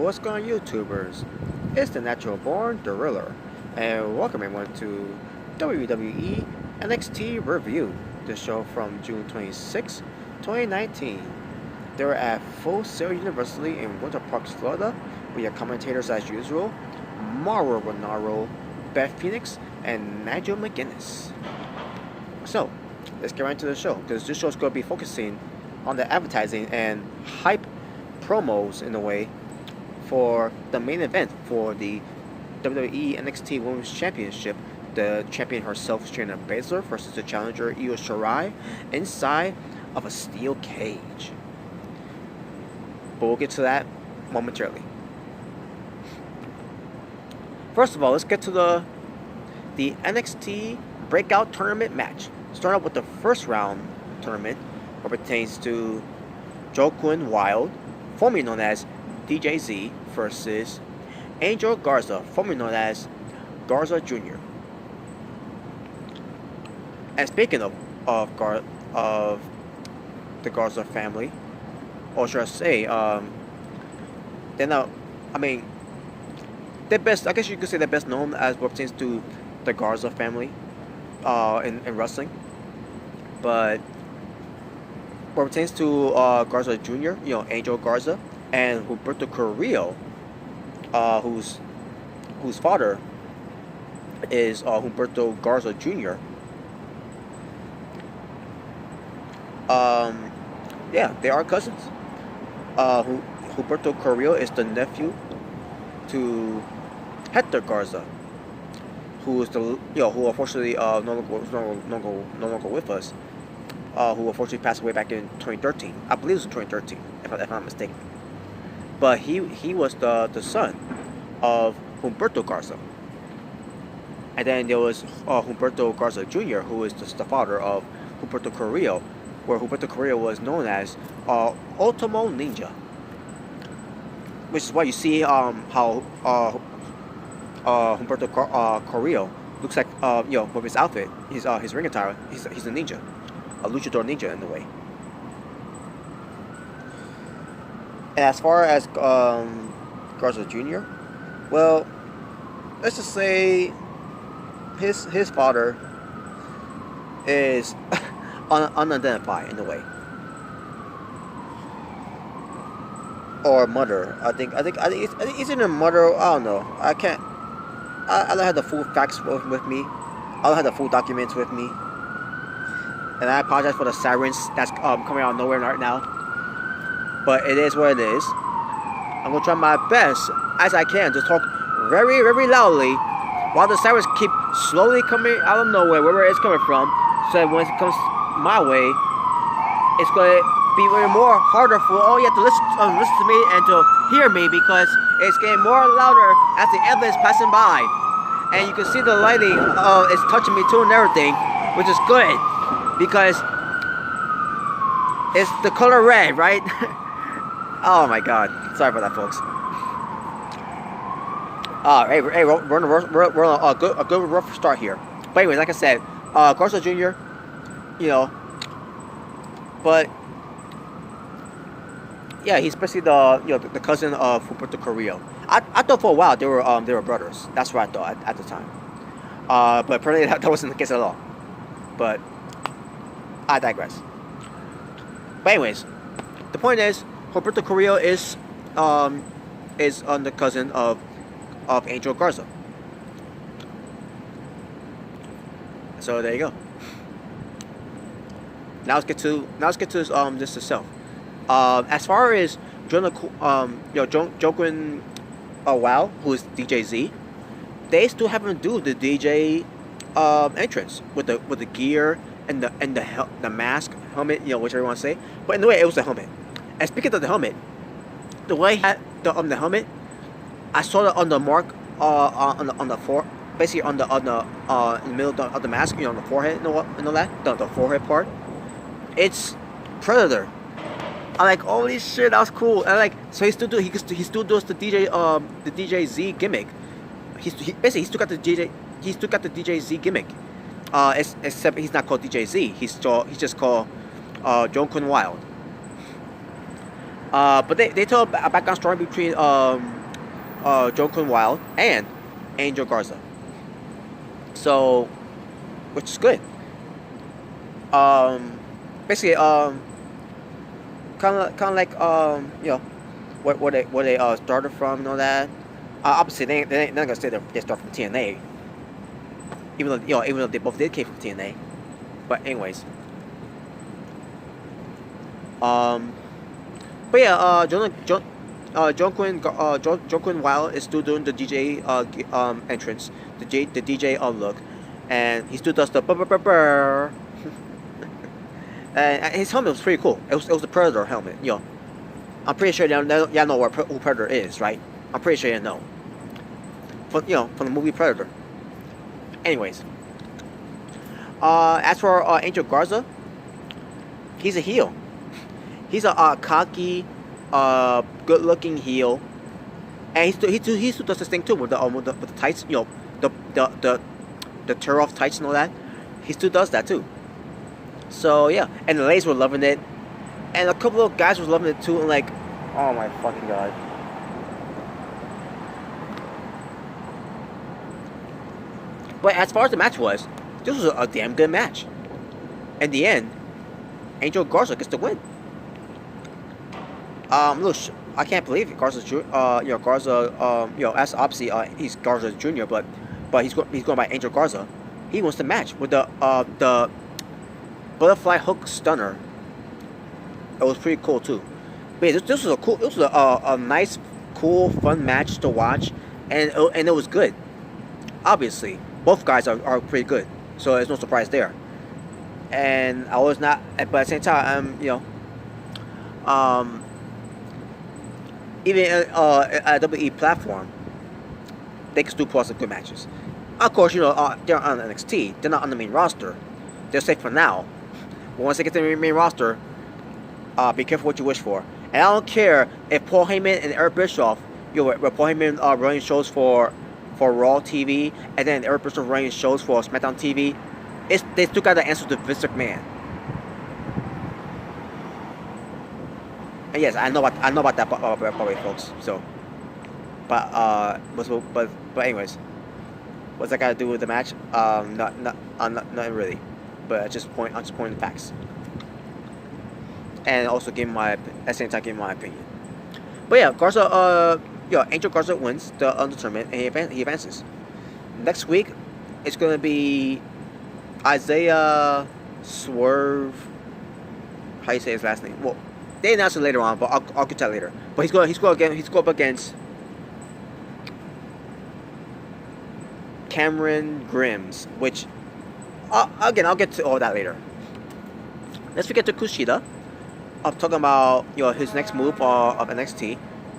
what's going on, YouTubers? It's the Natural Born Gorilla, and welcome everyone to WWE NXT Review, the show from June 26, 2019. They're at Full Sail University in Winter Park, Florida, with your commentators as usual, Mauro Renaro, Beth Phoenix, and Nigel McGuinness. So, let's get right into the show, because this show is going to be focusing on the advertising and hype promos in a way for the main event for the WWE NXT Women's Championship. The champion herself, Shayna Baszler, versus the challenger Io Shirai inside of a steel cage. But we'll get to that momentarily. First of all, let's get to the NXT Breakout tournament match. Start out with the first round tournament, what pertains to Joaquin Wilde, formerly known as DJZ, versus Angel Garza, formerly known as Garza Jr. And speaking of the Garza family, or should I say, they're not. I mean, they're best. I guess you could say they're best known as what pertains to the Garza family, in wrestling. But what pertains to Garza Jr., Angel Garza, and Humberto Carrillo, whose father is Humberto Garza Jr. Yeah, they are cousins. Humberto Carrillo is the nephew to Hector Garza, who is who unfortunately no longer with us. Who unfortunately passed away back in 2013. I believe it was 2013, if I'm not mistaken. But he was the son of Humberto Garza. And then there was Humberto Garza Jr., who is the father of Humberto Carrillo, where Humberto Carrillo was known as Ultimo Ninja. Which is why you see how Humberto Carrillo looks like, with his outfit, his ring attire, he's a ninja. A luchador ninja in a way. And as far as Garza Jr., well, let's just say his father is unidentified in a way, or mother. I think it's in a mother. I don't know. I can't. I don't have the full facts with me. I don't have the full documents with me. And I apologize for the sirens that's coming out of nowhere right now. But it is what it is. I'm going to try my best as I can to talk very, very loudly while the sirens keep slowly coming out of nowhere, wherever it's coming from. So that when it comes my way, it's going to be way more harder for all you have to listen to me and to hear me, because it's getting more louder as the ambulance passing by. And you can see the lighting is touching me too and everything, which is good. Because it's the color red, right? Oh my God! Sorry about that, folks. Hey, we're on a good rough start here. But anyways, like I said, Garza Jr., but yeah, he's basically the cousin of Humberto Carrillo. I thought for a while they were brothers. That's what I thought at the time. But apparently that wasn't the case at all. But I digress. But anyways, the point is, Humberto Carrillo is the cousin of Angel Garza. So there you go. Now let's get to this itself. As far as Joaquin Wilde, who is DJZ, they still haven't do the DJ entrance with the gear and the mask, helmet, whichever you want to say. But in the way, it was the helmet. And speaking of the helmet, the way he had the helmet, I saw it on the mark on the basically on the in the middle of the mask, on the forehead and all that, the forehead part. It's Predator. I'm like, holy shit, that was cool. And so he still does the DJZ gimmick. He still got the DJZ gimmick. Except he's not called DJZ. He's just called Joaquin Wilde. But they tell a background story between Joe Quinn Wild and Angel Garza. So, which is good. Um, Basically, kind of like where they started from and all that. Obviously, they're not gonna say they start from TNA, even though they both did came from TNA. But anyways, um, but yeah, John Quinn Wild is still doing the DJ entrance, the DJ look, and he still does the burr. And his helmet was pretty cool. It was a Predator helmet, I'm pretty sure y'all know who Predator is, right? I'm pretty sure you know. From the movie Predator. Anyways, as for Angel Garza, he's a heel. He's a cocky, good-looking heel, and he still does this thing too with the tights, the tear off tights and all that. He still does that too. So yeah, and the ladies were loving it, and a couple of guys was loving it too. And like, oh my fucking god. But as far as the match was, this was a damn good match. In the end, Angel Garza gets the win. Look, I can't believe it. Garza, as obviously he's Garza Jr., but he's going by Angel Garza. He wants the match with the butterfly hook stunner. It was pretty cool too. But yeah, this was a nice, cool, fun match to watch, and it was good. Obviously, both guys are pretty good, so there's no surprise there. And I was not, but at the same time, even at a WWE platform, they can still put some good matches. Of course, they're on NXT. They're not on the main roster. They're safe for now. But once they get to the main roster, be careful what you wish for. And I don't care if Paul Heyman and Eric Bischoff, where Paul Heyman running shows for Raw TV, and then Eric Bischoff running shows for SmackDown TV, they still got to answer to Vince McMahon. And yes, I know about that, by the way, folks. So, but anyways, what's that got to do with the match? Not really. But I'm just pointing the facts, and also at the same time giving my opinion. But yeah, Garza, Angel Garza wins the tournament, and he advances. Next week, it's gonna be Isaiah Swerve. How you say his last name? Well, they announce it later on, but I'll get that later. But he's going up against Cameron Grimes, which again I'll get to all that later. Let's get to Kushida. I'm talking about his next move of NXT.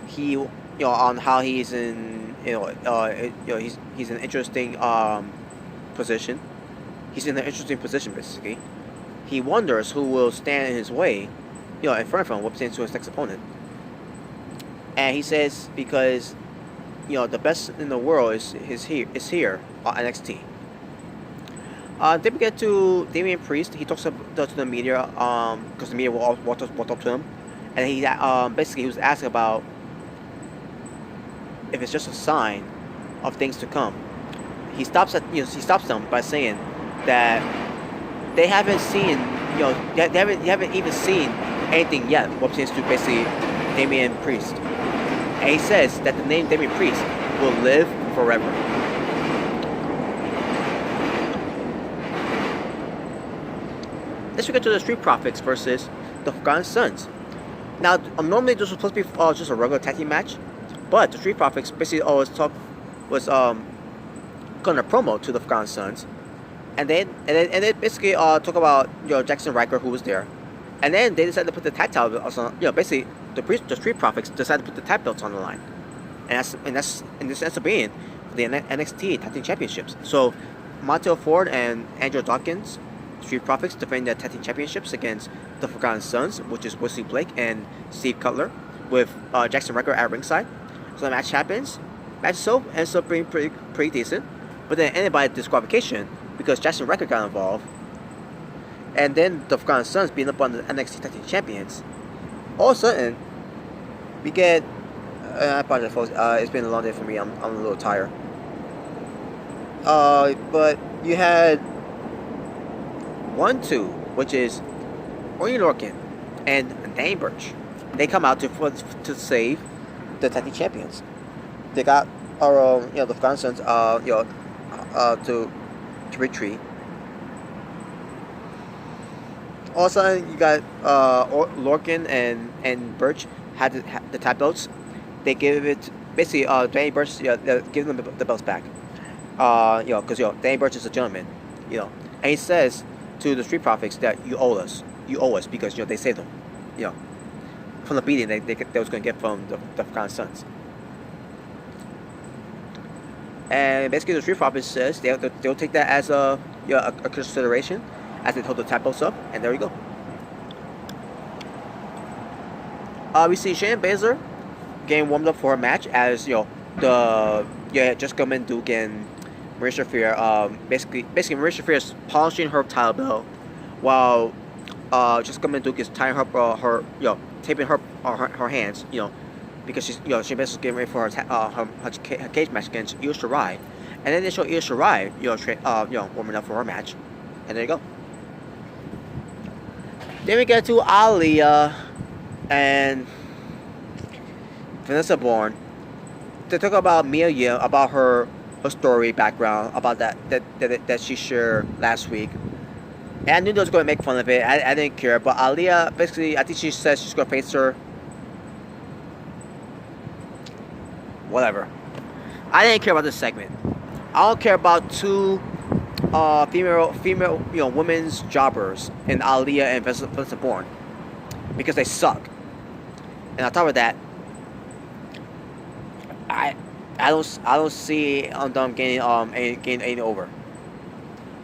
He on how he's in he's in an interesting position. He's in an interesting position basically. He wonders who will stand in his way, in front of him, what's into his next opponent. And he says because the best in the world is here on NXT. Then we get to Damian Priest. He talks to the media because the media walked up to him, and he basically he was asking about if it's just a sign of things to come. He stops them by saying that they haven't seen they haven't even seen anything yet what pertains to basically Damian Priest. And he says that the name Damian Priest will live forever. Let's get to the Street Profits versus the Forgotten Sons. Now, normally this was supposed to be just a regular tag team match, but the Street Profits basically always was gonna promo to the Forgotten Sons, and they basically talk about Jackson Riker, who was there, and then they decided to put the tag titles on. Basically the Street Profits decided to put the tag belts on the line, and that's in this ends up being the NXT Tag Team Championships. So Montel Ford and Andrew Dawkins, Street Profits, defending their Tag Team Championships against the Forgotten Sons, which is Wesley Blake and Steve Cutler, with Jackson Riker at ringside. So the match happens. Match ends up being pretty decent, but then ended by disqualification because Jackson Riker got involved, and then the Forgotten Sons being up on the NXT Tag Team Champions. All of a sudden, We get. I apologize, folks. It's been a long day for me. I'm a little tired. But you had 1-2, which is Orton Lorcan and Danny Burch. They come out to save the tag team champions. They got the Forgotten Sons to retreat. All of a sudden, you got Lorcan and Burch had the tag belts. They give it basically Danny Burch they're giving them the belts back. Because Danny Burch is a gentleman, and he says to the Street Profits that you owe us because they saved them, from the beating they was going to get from the Forgotten Sons. And basically, the Street Profits says they'll take that as a consideration as they hold the tap belts up, and there you go. We see Shayna Baszler getting warmed up for a match as Jessica Menduke and Marisha Shafir, basically Marisha Shafir is polishing her title belt while Jessica Menduke is tying her taping her hands, because she's Shayna Baszler's getting ready for her cage match against Io Shirai, and then they show Io Shirai warming up for her match, and there you go. Then we get to Aliyah and Vanessa Bourne to talk about Mia Yim, about her story background, about that she shared last week. And I knew they was going to make fun of it. I didn't care. But Aliyah, basically, I think she says she's going to face her. Whatever. I didn't care about this segment. I don't care about two female women's jobbers in Aliyah and Vanessa Bourne because they suck. And on top of that, I don't see them getting any over.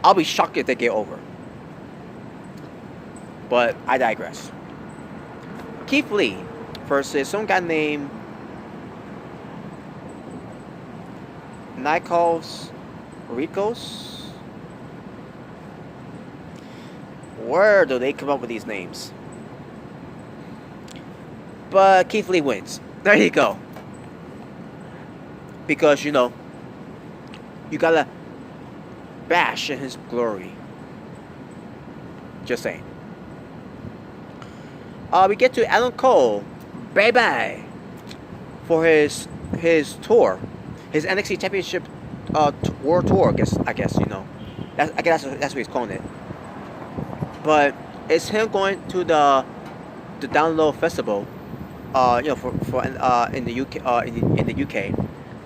I'll be shocked if they get over. But I digress. Keith Lee versus some guy named Nikos Ricos. Where do they come up with these names? But Keith Lee wins. There you go. Because, you gotta bash in his glory. Just saying. We get to Adam Cole, baby, for his tour, his NXT Championship World Tour. I guess that's what he's calling it. But it's him going to the Down Low Festival, for in the UK, in the UK,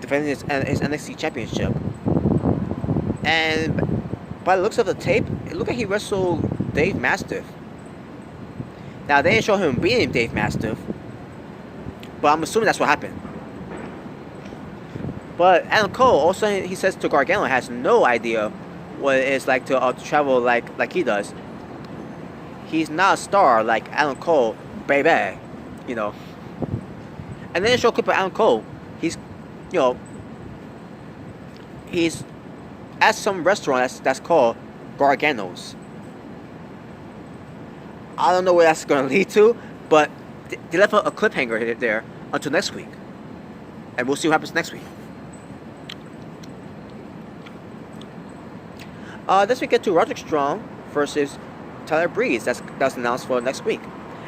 defending his NXT Championship. And by the looks of the tape, it looked like he wrestled Dave Mastiff. Now, they didn't show him beating Dave Mastiff, but I'm assuming that's what happened. But Adam Cole, also, he says to Gargano, has no idea what it is like to travel like he does. He's not a star like Adam Cole, baby, And then they show a clip of Adam Cole. He's at some restaurant that's called Gargano's. I don't know where that's going to lead to, but they left a cliffhanger there until next week. And we'll see what happens next week. This we get to Roderick Strong versus Tyler Breeze. That's announced for next week.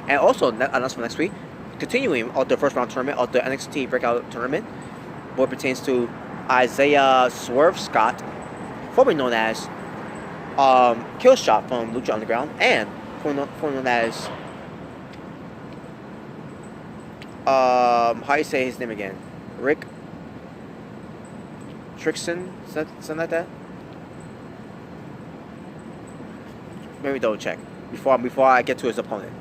And also announced for next week, continuing the first round tournament of the NXT Breakout tournament, what pertains to Isaiah Swerve Scott, formerly known as Killshot from Lucha Underground, and formerly known as how do you say his name again? Rick Trickson, something like that. Maybe double check before I get to his opponent.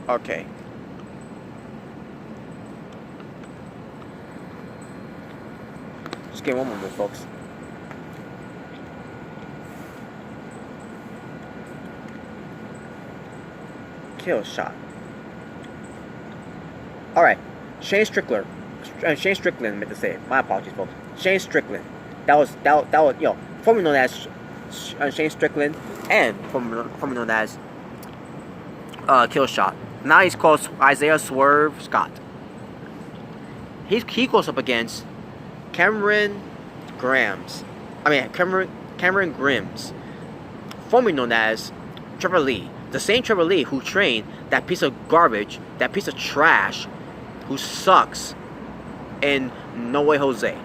Okay. Just give one moment, folks. Kill shot. All right, Shane Strickland meant to say it. My apologies, folks. Shane Strickland. That was formerly known as Shane Strickland, and formerly known as kill shot. Now he's called Isaiah Swerve Scott. He goes up against Cameron Grimes. Cameron Grimes, formerly known as Trevor Lee. The same Trevor Lee who trained that piece of garbage, that piece of trash, who sucks in No Way Jose.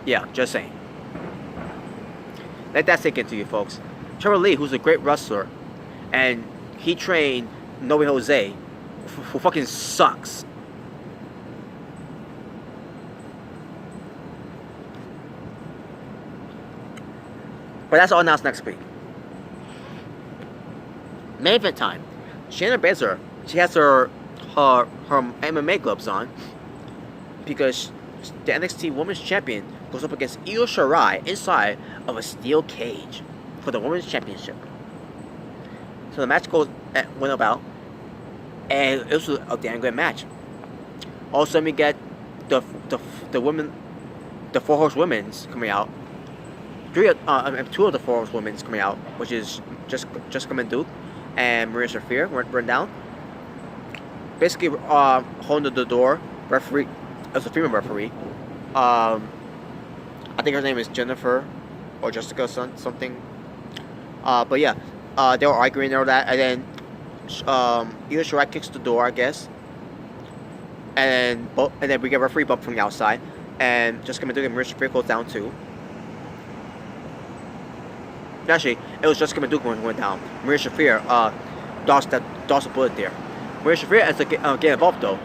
Yeah, just saying. Let that sink into you, folks. Trevor Lee, who's a great wrestler, and he trained No Way Jose, who fucking sucks. But that's all announced next week. Main event time. Shayna Baszler, she has her MMA gloves on because the NXT Women's Champion goes up against Io Shirai inside of a steel cage for the Women's Championship. So the match went about, and it was a damn good match. Also, we get the women, the 4 Horse Women's coming out. 2 of the 4 Horse Women's coming out, which is Jessica Menduke and Maria Shafir run down. Basically, holding the door. Referee, as a female referee. I think her name is Jennifer or Jessica something. But yeah, they were arguing over that, and then Io Shirai kicks the door, I guess, and then we get a referee bump from the outside, and Jessica Menduke and Maria Shafir goes down too. Actually, it was Jessica Menduke when went down. Maria Shafir dodged a bullet there. Maria Shafir ends up getting involved though.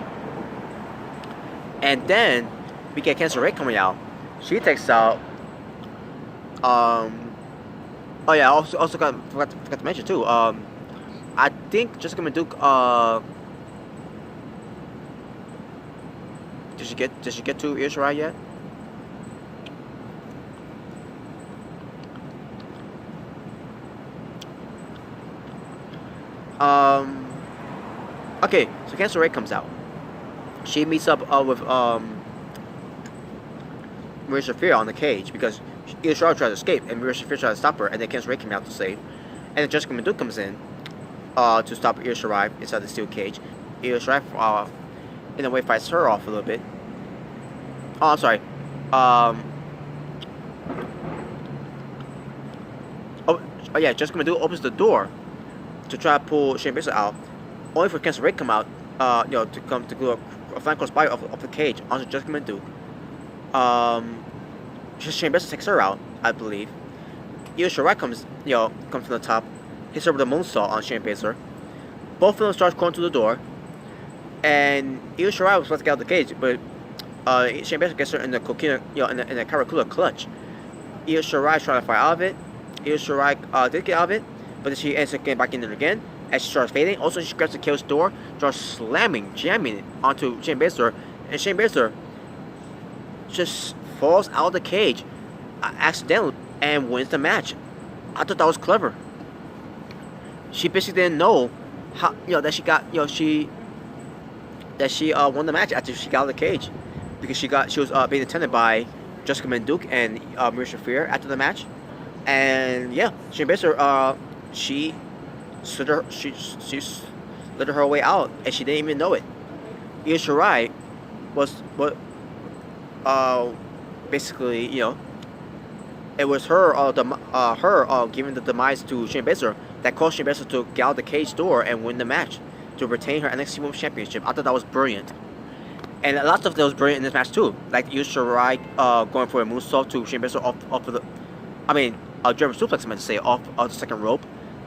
And then we get Candice LeRae coming out. She takes out. Oh yeah, also forgot to mention too. I think Jessica Menduke. Did she get to Io Shirai yet? Okay, so Candice LeRae comes out. She meets up with Maria Shafir on the cage because Io Shirai tries to escape and Maria Shafir tries to stop her, and then Candice LeRae came out to save. And then Jessica Menduke comes in to stop Io Shirai inside the steel cage. Io Shirai in a way fights her off a little bit. Oh, I'm sorry. Oh yeah, Jessica Menduke opens the door to try to pull Shayna Baszler out, only for Candice LeRae to come out, to do a flying cross body off the cage onto Jessica Menduke. Shayna Baszler takes her out, I believe. Io Shirai comes from the top, hits her with a moonsault on Shayna Baszler. Both of them start going to the door, and Io Shirai was supposed to get out of the cage, but Shayna Baszler gets her in the coquina, in the Karakula clutch. Io Shirai trying to fight out of it. Io Shirai did get out of it, but then she ends up getting back in there again as she starts fading. Also, she grabs the cage door, starts jamming it onto Shayna Baszler, and Shayna Baszler just falls out of the cage accidentally and wins the match. I thought that was clever. She basically didn't know how that she won the match after she got out of the cage, because she was being attended by Jessica Menduke and Maria Shafir after the match, and yeah, Shayna Baszler she slid her way out, and she didn't even know it. Io Shirai was basically it was her giving the demise to Shayna Baszler that caused Shayna Baszler to get out the cage door and win the match to retain her NXT Women's Championship. I thought that was brilliant. And a lot of stuff that was brilliant in this match too, like Io Shirai going for a moonsault to Shayna Baszler off of the, a German suplex, I meant to say, off of the second rope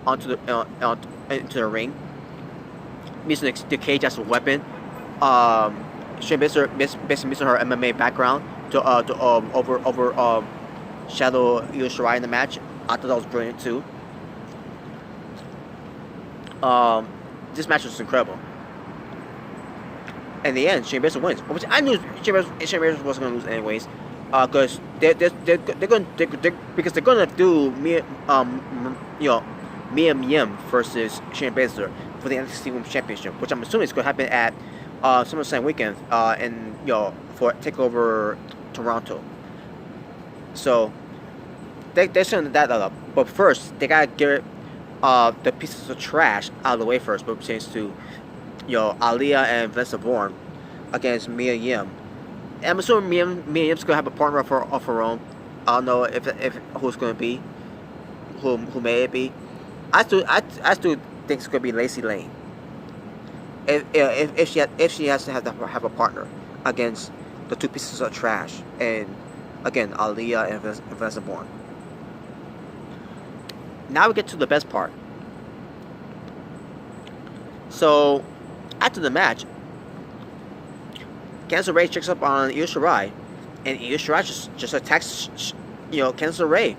onto the into the ring, using the cage as a weapon. Shayna Baszler basically missing her MMA background to shadow Io Shirai in the match. I thought that was brilliant too. This match was incredible. In the end, Shayna Baszler wins, which I knew Shayna Baszler wasn't going to lose anyways, because they're gonna do Mia Yim versus Shayna Baszler for the NXT Women's Championship, which I'm assuming is going to happen at SummerSlam weekend for TakeOver Toronto. So they send that up. But first, they gotta get the pieces of trash out of the way first, which pertains to Aaliyah and Vanessa Bourne against Mia Yim. And I'm assuming Mia Yim's gonna have a partner of her own. I don't know if who's gonna be, who may it be. I still think it's gonna be Lacey Lane. If she has to have a partner against the two pieces of trash, and again Aaliyah and Vanessa Bourne. Now we get to the best part. So after the match, Candice LeRae checks up on Io Shirai, and Io Shirai just attacks Candice LeRae,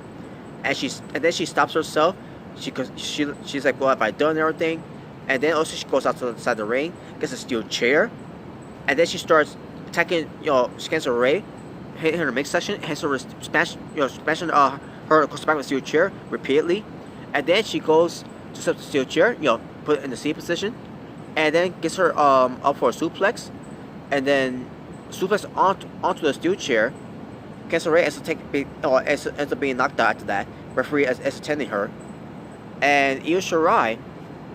and then she stops herself. She's like, well, have I done everything? And then also she goes outside the ring, gets a steel chair, and then she starts attacking Candice LeRae, hitting her midsection, hits her smashing her across the back with a steel chair repeatedly, and then she goes to set the steel chair, put it in the C position, and then gets her up for a suplex, and then suplex onto the steel chair. Candice LeRae ends up being knocked out after that. Referee is attending her, and Io Shirai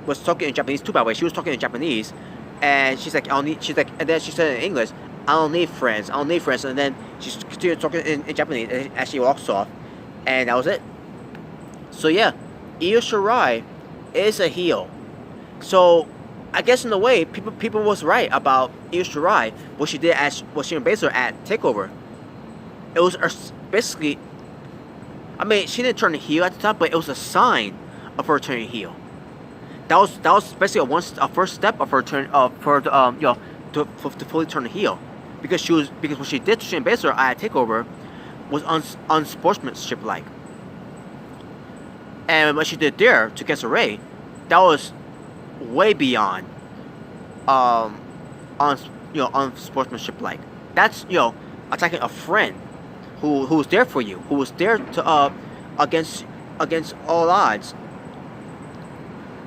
was talking in Japanese too. By the way, she was talking in Japanese, and she's like, and then she said in English, I don't need friends, and then she continued talking in Japanese as she walks off, and that was it. So yeah, Io Shirai is a heel. So I guess in a way, people was right about Io Shirai, what she did what she embraced her at TakeOver. It was basically, I mean, she didn't turn heel at the time, but it was a sign of her turning heel. That was basically a first step of her turn to fully turn heel, because what she did to Shayna Baszler at TakeOver was unsportsmanship like, and what she did there to Candice LeRae, that was way beyond unsportsmanship like. That's attacking a friend who was there for you, who was there to against all odds.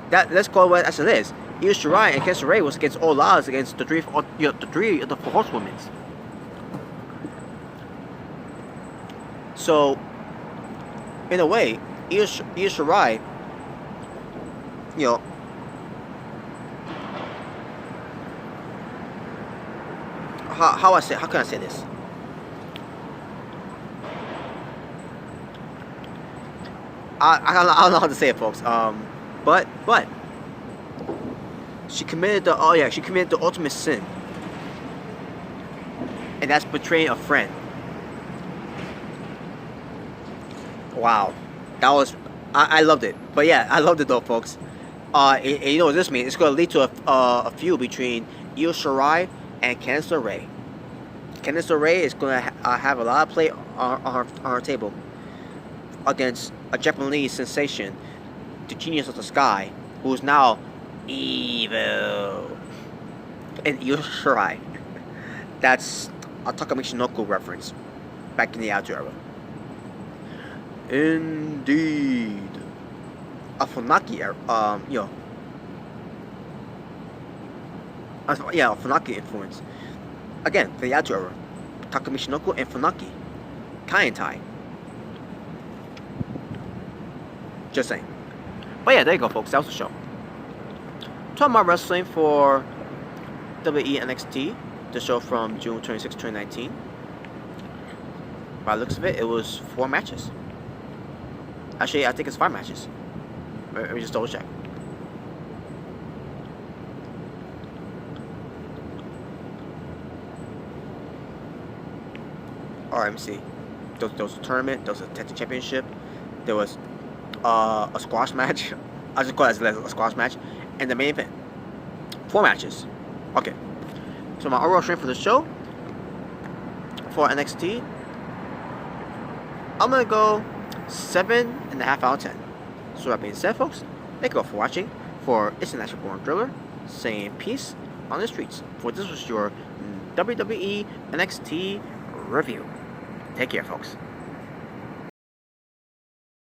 Let's call it as it is. Io Shirai and Candice LeRae was against all odds against the three of the four horsewomen. So in a way, Io Shirai, how can I say this? I don't know how to say it, folks. But she committed the ultimate sin, and that's betraying a friend. Wow, that was I loved it. But yeah, I loved it though, folks. You know what this means? It's going to lead to a feud between Io Shirai and Candice LeRae. Candice LeRae is going to have a lot of play on her table against a Japanese sensation, the genius of the sky, who is now evil. And Io Shirai. That's a Takamichinoku reference back in the Attitude Era. Indeed. A Funaki era, a Funaki influence. Again, for the Attitude Era. Takamichinoku and Funaki. Kaientai. Just saying. But yeah, there you go, folks. That was the show. Talking about wrestling for WWE NXT, the show from June 26, 2019. By the looks of it, it was 4 matches. Actually, I think it's 5 matches. Let me just double check. Alright, let me see. There was a tournament, there was a tag team championship, there was a squash match. I just call it as a squash match, and the main event. 4 matches. Okay. So my overall strength for the show for NXT, I'm gonna go 7.5 out of 10. So that being said, folks, thank you all for watching. For It's a Natural Born Thriller, saying peace on the streets. For this was your WWE NXT review. Take care, folks.